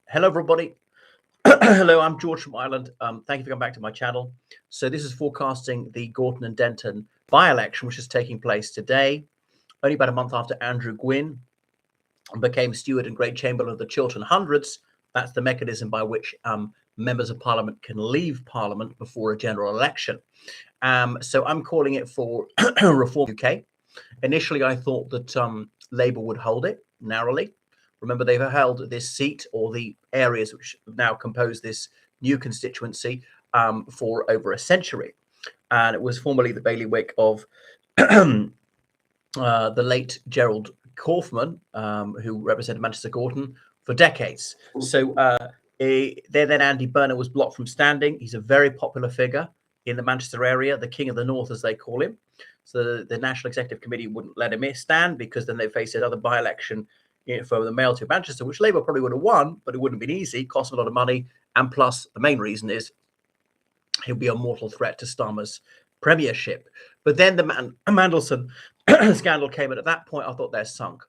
Hello, everybody. Hello, I'm George from Ireland. Thank you for coming back to my channel. So this is forecasting the Gorton and Denton by-election, which is taking place today, only about a month after Andrew Gwynn became steward and Great Chamberlain of the Chiltern Hundreds. That's the mechanism by which members of Parliament can leave Parliament before a general election. So I'm calling it for Reform UK. Initially, I thought that Labour would hold it narrowly. Remember, they've held this seat, or the areas which now compose this new constituency, for over a century. And it was formerly the bailiwick of the late Gerald Kaufman, who represented Manchester Gorton for decades. So then Andy Burnham was blocked from standing. He's a very popular figure in the Manchester area, the King of the North, as they call him. So the National Executive Committee wouldn't let him stand, because then they faced another by-election for the mayor to Manchester, which Labour probably would have won, but it wouldn't have been easy, cost a lot of money. And plus, the main reason is he'll be a mortal threat to Starmer's premiership. But then the Mandelson scandal came, and at that point, I thought they're sunk.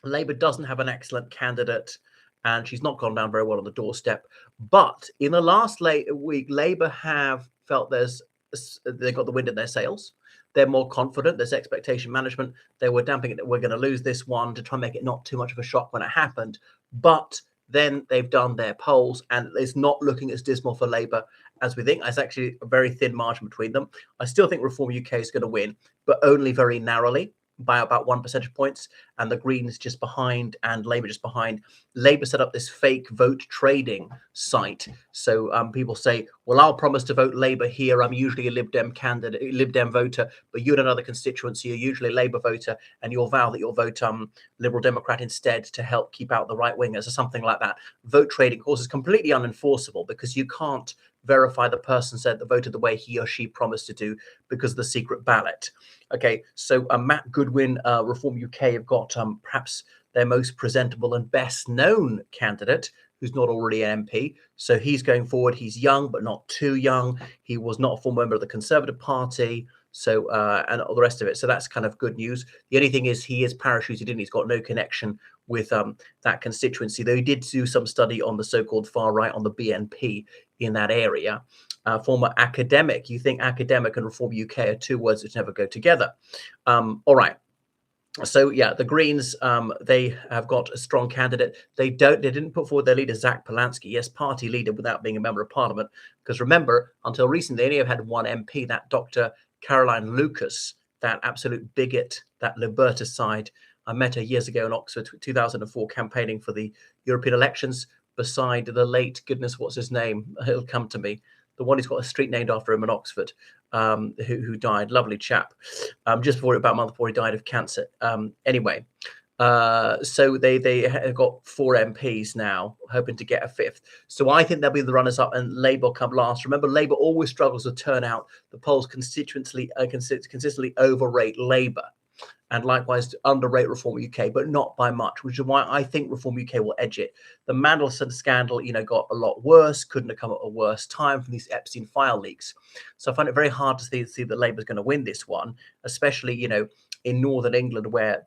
Labour doesn't have an excellent candidate, and she's not gone down very well on the doorstep. But in the last week, Labour have felt they've got the wind in their sails. They're more confident. There's expectation management. They were damping it that we're going to lose this one to try and make it not too much of a shock when it happened. But then they've done their polls, and it's not looking as dismal for Labour as we think. There's actually a very thin margin between them. I still think Reform UK is going to win, but only very narrowly, by about 1 percentage points, and the Greens just behind and Labour just behind. Labour set up this fake vote trading site. So people say, well, I'll promise to vote Labour here. I'm usually a Lib Dem candidate, Lib Dem voter, but you're in another constituency, you're usually a Labour voter, and you'll vow that you'll vote Liberal Democrat instead to help keep out the right wingers or something like that. Vote trading, of course, is completely unenforceable, because you can't verify the person said that voted the way he or she promised to do because of the secret ballot. Okay, so Matt Goodwin, Reform UK, have got perhaps their most presentable and best known candidate, who's not already an MP. So he's going forward. He's young, but not too young. He was not a former member of the Conservative Party. So, and all the rest of it. So that's kind of good news. The only thing is he is parachuted in. He's got no connection with that constituency, though he did do some study on the so-called far right, on the BNP in that area. Former academic. You think academic and Reform UK are two words which never go together. All right. So yeah, the Greens, they have got a strong candidate. They didn't put forward their leader, Zach Polanski, yes, party leader without being a member of Parliament. Because remember, until recently, they only have had one MP, that Dr. Caroline Lucas, that absolute bigot, that liberticide. I met her years ago in Oxford, 2004, campaigning for the European elections beside the late, goodness, what's his name? He'll come to me. The one who's got a street named after him in Oxford, who died. Lovely chap. Just before, about a month before he died of cancer. Anyway, so they have got 4 MPs now, hoping to get a 5th. So I think they'll be the runners-up, and Labour come last. Remember, Labour always struggles with turnout. The polls consistently overrate Labour, and likewise underrate Reform UK, but not by much, which is why I think Reform UK will edge it. The Mandelson scandal, got a lot worse, couldn't have come at a worse time from these Epstein file leaks. So I find it very hard to see that Labour's going to win this one, especially, in Northern England, where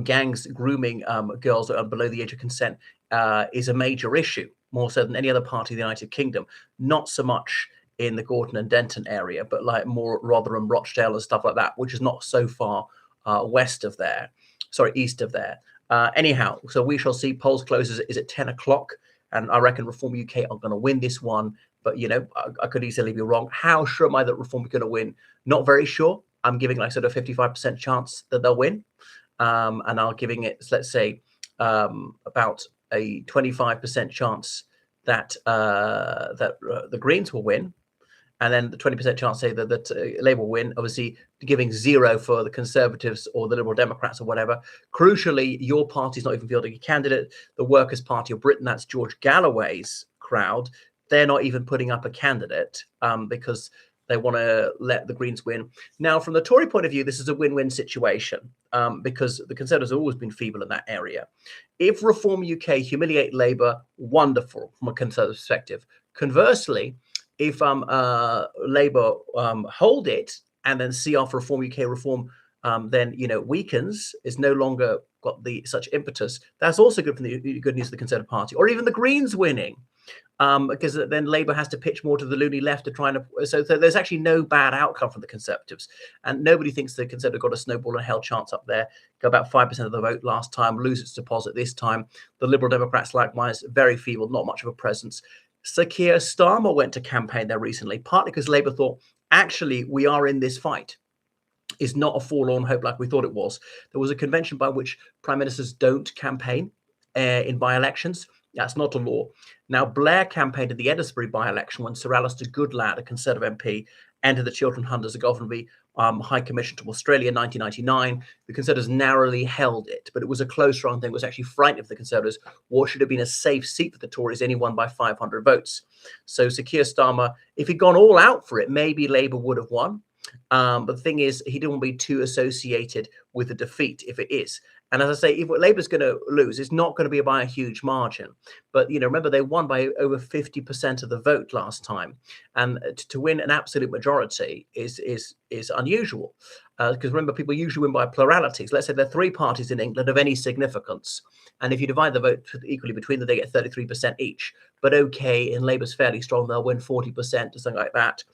gangs grooming girls that are below the age of consent is a major issue, more so than any other part of the United Kingdom. Not so much in the Gorton and Denton area, but like more Rotherham, Rochdale and stuff like that, which is not so far east of there. Anyhow, so we shall see. Polls closes is at 10 o'clock, and I reckon Reform UK are going to win this one. But, I could easily be wrong. How sure am I that Reform are going to win? Not very sure. I'm giving like sort of 55% chance that they'll win. And I'm giving it, let's say, about a 25% chance that the Greens will win. And then the 20% chance, say, that Labour will win, obviously giving 0 for the Conservatives or the Liberal Democrats or whatever. Crucially, your party's not even fielding a candidate. The Workers' Party of Britain, that's George Galloway's crowd, they're not even putting up a candidate because they want to let the Greens win. Now, from the Tory point of view, this is a win-win situation because the Conservatives have always been feeble in that area. If Reform UK humiliate Labour, wonderful from a Conservative perspective. Conversely, if Labour hold it and then see after Reform UK reform then weakens, is no longer got the such impetus. That's also good for the good news of the Conservative Party, or even the Greens winning. Because then Labour has to pitch more to the loony left to try and so there's actually no bad outcome from the Conservatives, and nobody thinks the Conservatives got a snowball and hell chance up there. Got about 5% of the vote last time, lose its deposit this time. The Liberal Democrats likewise very feeble, not much of a presence. Sir Keir Starmer went to campaign there recently, partly because Labour thought actually we are in this fight. Is not a forlorn hope like we thought it was. There was a convention by which prime ministers don't campaign in by-elections. That's not a law. Now, Blair campaigned in the Eddisbury by-election when Sir Alistair Goodlad, a Conservative MP, entered the Chiltern Hunt as a Gothenby High Commission to Australia in 1999. The Conservatives narrowly held it, but it was a close run thing. It was actually frightening for the Conservatives. What should have been a safe seat for the Tories, only won by 500 votes. So Sir Keir Starmer, if he'd gone all out for it, maybe Labour would have won. But the thing is, he didn't want to be too associated with the defeat if it is. And as I say, if Labour's going to lose, it's not going to be by a huge margin. But, remember, they won by over 50% of the vote last time. And to win an absolute majority is unusual. Because remember, people usually win by pluralities. Let's say there are 3 parties in England of any significance. And if you divide the vote equally between them, they get 33% each. But okay, in Labour's fairly strong, they'll win 40% or something like that.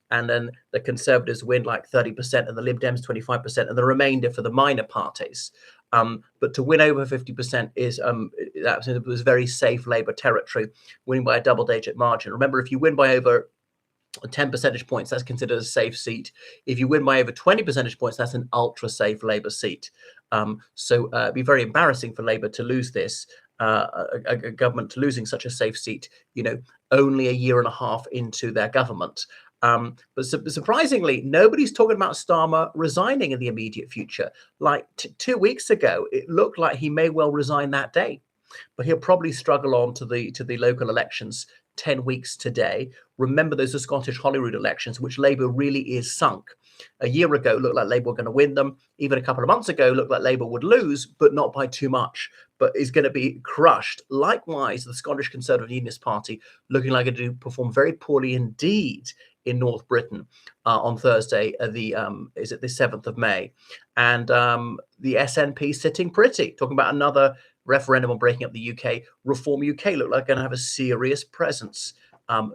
And then the Conservatives win like 30% and the Lib Dems 25% and the remainder for the minor parties. But to win over 50% that was very safe Labour territory, winning by a double-digit margin. Remember, if you win by over 10 percentage points, that's considered a safe seat. If you win by over 20 percentage points, that's an ultra-safe Labour seat. So it'd be very embarrassing for Labour to lose this, a government losing such a safe seat, only a year and a half into their government. But surprisingly, nobody's talking about Starmer resigning in the immediate future. Like 2 weeks ago, it looked like he may well resign that day, but he'll probably struggle on to the local elections 10 weeks today. Remember, those are Scottish Holyrood elections, which Labour really is sunk. A year ago, it looked like Labour were going to win them. Even a couple of months ago, it looked like Labour would lose, but not by too much, but is going to be crushed. Likewise, the Scottish Conservative Unionist Party looking like it to perform very poorly indeed in North Britain on Thursday, the 7th of May. And the SNP sitting pretty, talking about another referendum on breaking up the UK. Reform UK look like going to have a serious presence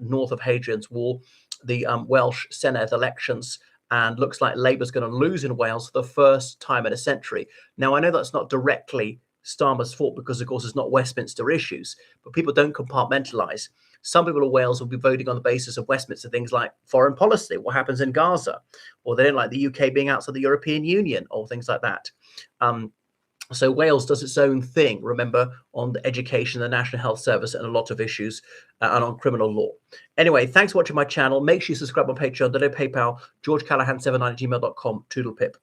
north of Hadrian's Wall. The Welsh Senedd elections, and looks like Labour's going to lose in Wales for the first time in a century. Now, I know that's not directly Starmer's fault because, of course, it's not Westminster issues, but people don't compartmentalise. Some people in Wales will be voting on the basis of Westminster things like foreign policy, what happens in Gaza, or they don't like the UK being outside the European Union, or things like that. So Wales does its own thing, remember, on the education, the National Health Service, and a lot of issues, and on criminal law. Anyway, thanks for watching my channel. Make sure you subscribe on Patreon, PayPal, georgecallahan79@gmail.com. Toodle pip.